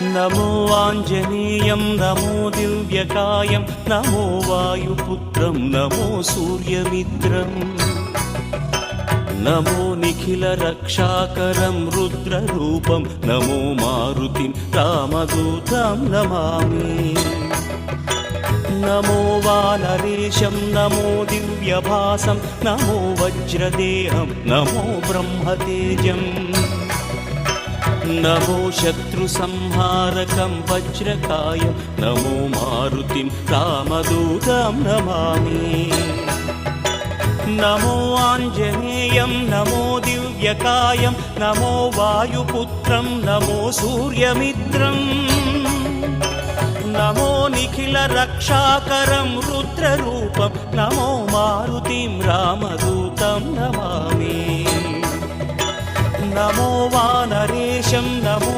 नमो आञ्जनेयं नमो दिव्यकायं नमो वायुपुत्रं नमो सूर्यमित्रम् नमो निखिलरक्षाकरं रुद्ररूपं नमो मारुतिं रामदूतं Namami नमो वानरेशं नमो दिव्यभासं नमो वज्रदेहं नमो ब्रह्मतेजम् नमो शत्रुसंहारकं वज्रकायं नमो मारुतिं रामदूतं Namami नमो आञ्जनेयं नमो दिव्यकायं नमो वायुपुत्रं नमो सूर्यमित्रम् नमो निखिलरक्षाकरं रुद्ररूपं नमो मारुतिं रामदूतं Namami नमो वानरेशं नमो